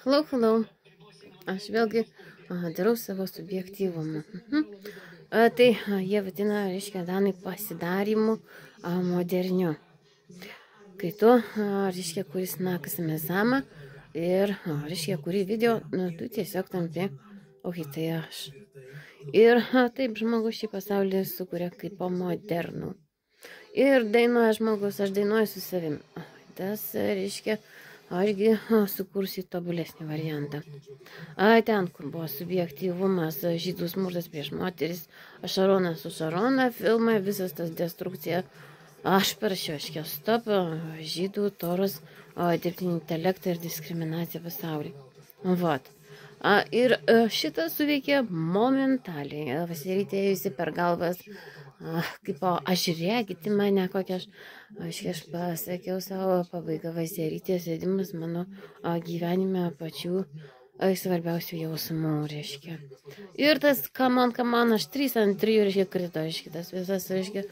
Hello. Aš vėlgi darau savo subjektyvumą. Tai jie vadina, reiškia, Danai pasidarymu moderniu. Kai tu, reiškia, kuris nakasime zamą ir, reiškia, kurį video, tu tiesiog tampi, tai aš. Ir taip žmogus šį pasaulį sukuria kaip modernų. Ir dainuoja žmogus, aš dainuoju su savim. Tas, reiškia, ašgi sukursiu tobulesnį variantą. Ten, kur buvo subjektyvumas, žydų smurtas prieš moteris, Šaronas su Šarona filmai, visas tas destrukcija. Aš parašiau, stop, žydų, toros, dirbtinį intelektą ir diskriminaciją pasaulį. Vat. Ir šitas suveikė momentaliai. Vaserytė ėjusi per galvas, kaip aš žiūrėkite mane, kokią aš pasakiau savo pabaigą. Vaserytės sėdimas mano gyvenime pačių svarbiausių jausmų, reiškia. Ir tas, come on, aš 3 ant 3, reiškia, krito, reiškia, tas visas, reiškia,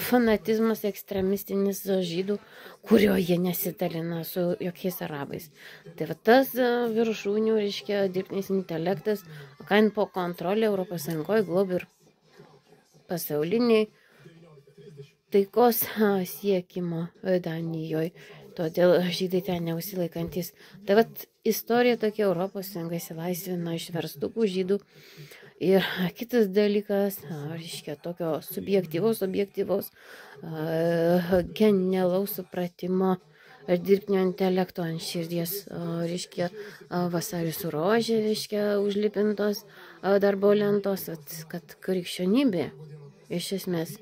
fanatizmas ekstremistinis žydų, kurio jie nesidalina su jokiais arabais. Tai va tas viršūnių, reiškia, dirbtinis intelektas, po kontrolė Europos Sąjungoje, globai ir pasauliniai taikos siekimo Danijoje. Todėl žydai ten neusilaikantis. Tai vat istorija tokia, Europos Sąjunga įsilaisvino iš verstukų žydų. Ir kitas dalykas, reiškia, tokio subjektyvaus, genialaus supratimo dirbtinio intelekto ant širdies, reiškia, Vasaris su rožė, reiškia, užlipintos darbo lentos, kad krikščionybė iš esmės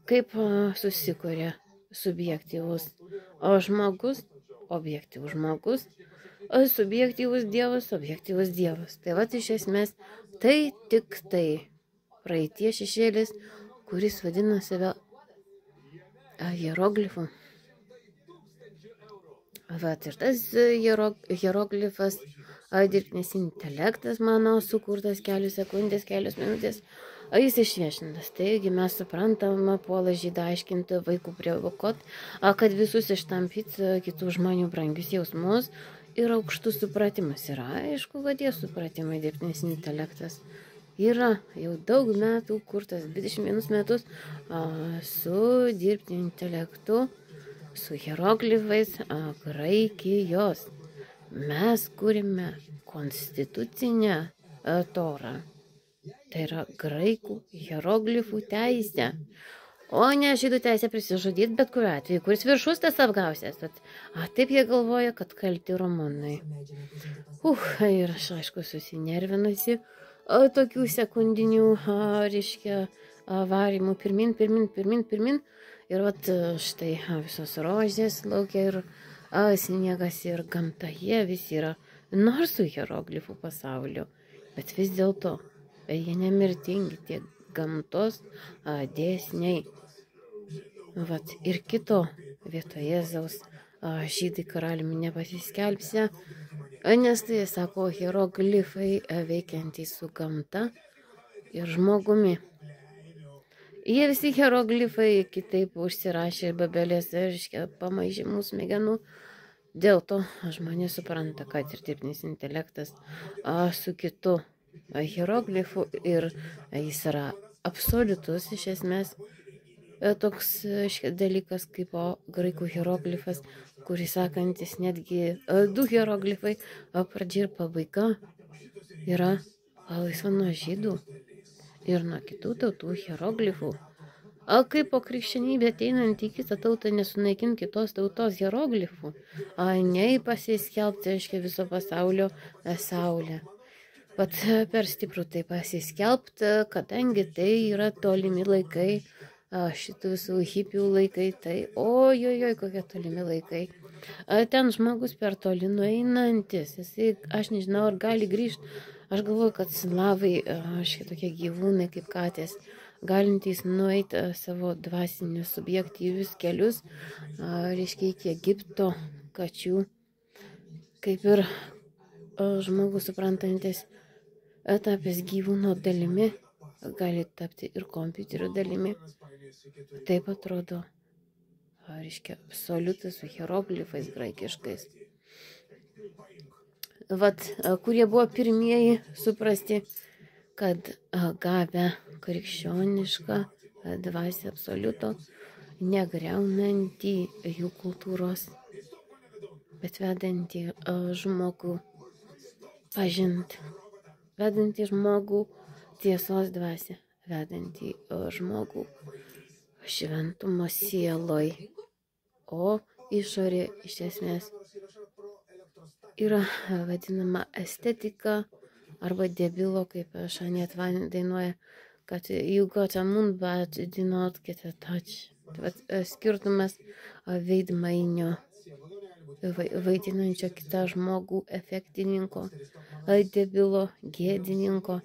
kaip susikuria subjektyvus žmogus, objektyvus žmogus, subjektyvus dievas, objektyvus dievas. Tai vat iš esmės tai tik tai praeities šešėlis, kuris vadina save hieroglifu. Vat ir tas hieroglifas, dirbtinis intelektas mano sukurtas kelios sekundės, kelios minutės, jis išviešintas. Taigi mes suprantame, puola žydą aiškinti, vaikų prievokot, kad visus ištampyt kitų žmonių brangius jausmus ir aukštus supratimus. Ir aišku, kad jie supratimai dirbtinis intelektas yra jau daug metų kurtas, 21 metus su dirbtiniu intelektu, su hieroglifais Graikijos. Mes kūrime konstitucinę torą. Tai yra graikų hieroglifų teisė, o ne žydų teisė prisižudyti bet kuriuo atveju, kuris viršus tas apgausės. Taip jie galvoja, kad kalti rumunai. Ir aš, aišku, susinervinusi tokių sekundinių, reiškia, varimų pirmin. Ir štai visos rožės laukia ir sniegas ir gamtoje visi yra, nors su hieroglifų pasauliu, bet vis dėlto jie nemirtingi, tie gamtos dėsniai. Ir kito vietoje Jėzaus žydai karaliumi nepasiskelbsia, nes tai, sako, hieroglifai veikiantys su gamta ir žmogumi. Jie visi hieroglifai kitaip užsirašė babelės, reiškia, pamaižymų smegenų. Dėl to žmonės supranta, kad ir dirbtinis intelektas su kitu hieroglifu ir jis yra absoliutus iš esmės toks dalykas kaip graikų hieroglifas, kuris sakantis netgi 2 hieroglifai, pradžia ir pabaiga yra laisva nuo žydų ir nuo kitų tautų hieroglifų. Kaip po krikščionybė ateinant į kitą tautą nesunaikinti kitos tautos hieroglifų, nei pasiskelbti, aiškiai, viso pasaulio saulę. Pat per stiprų tai pasiskelbti, kadangi tai yra tolimi laikai, šitų visų hipių laikai, tai ojojoj, kokie tolimi laikai. Ten žmogus per toli nueinantis, jisai, aš nežinau, ar gali grįžti. Aš galvoju, kad slavai, tokie gyvūnai kaip katės, galintys nueiti savo dvasinius subjektyvius kelius, reiškia, iki Egipto kačių, kaip ir žmogus suprantantis, tapęs gyvūno dalimi, gali tapti ir kompiuterio dalimi. Taip atrodo reiškia, absoliutai su hieroglifais graikiškais. Vat, kurie buvo pirmieji suprasti, kad gavę krikščionišką dvasią absoliuto, negriaunantį jų kultūros, bet vedantį žmogų pažint, vedantį žmogų tiesos dvasią, vedantį žmogų šventumo sieloj, o išorė iš esmės yra vadinama estetika arba debilo, kaip Shania Twain dainuoja, kad you got a moon but do not get a touch. Tai skirtumas veidmainio, vaidinančio kitą žmogų, efektininko, debilo, gėdininko.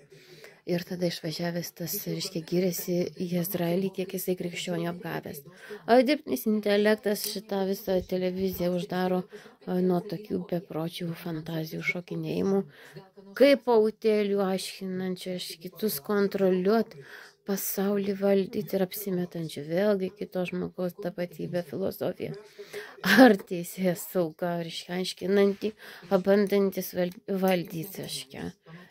Ir tada išvažiavęs tas, reiškia, giriasi į Izraelį, kiek jisai krikščionių apgavęs. Dirbtinis intelektas šitą visą televiziją uždaro nuo tokių bepročių fantazijų šokinėjimų, kaip pautėlių aiškinančių kitus kontroliuoti, pasaulį valdyti ir apsimetančių vėlgi kito žmogaus tapatybę filosofiją. Ar teisėjas sauga, reiškia, aiškinantį, bandantis valdyti, reiškia,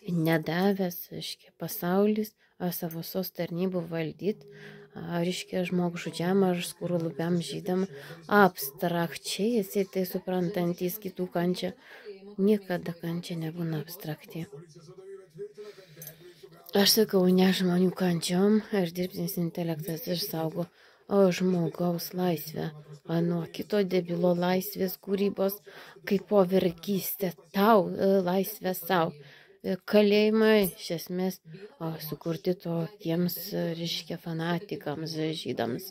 nedavęs, reiškia, pasaulis savo sos tarnybų valdyti, reiškia, žmogžudžiam ar skurlubiam žydam, abstrakčiai, jisai tai suprantantys kitų kančią, niekada kančia nebūna abstrakti. Aš sakau, ne žmonių kančiom ir dirbtinis intelektas išsaugo žmogaus laisvę nuo kito debilo laisvės kūrybos, kaip po vergystė tau, laisvę savo. Kalėjimai iš esmės sukurti tokiems, reiškia, fanatikams, žydams.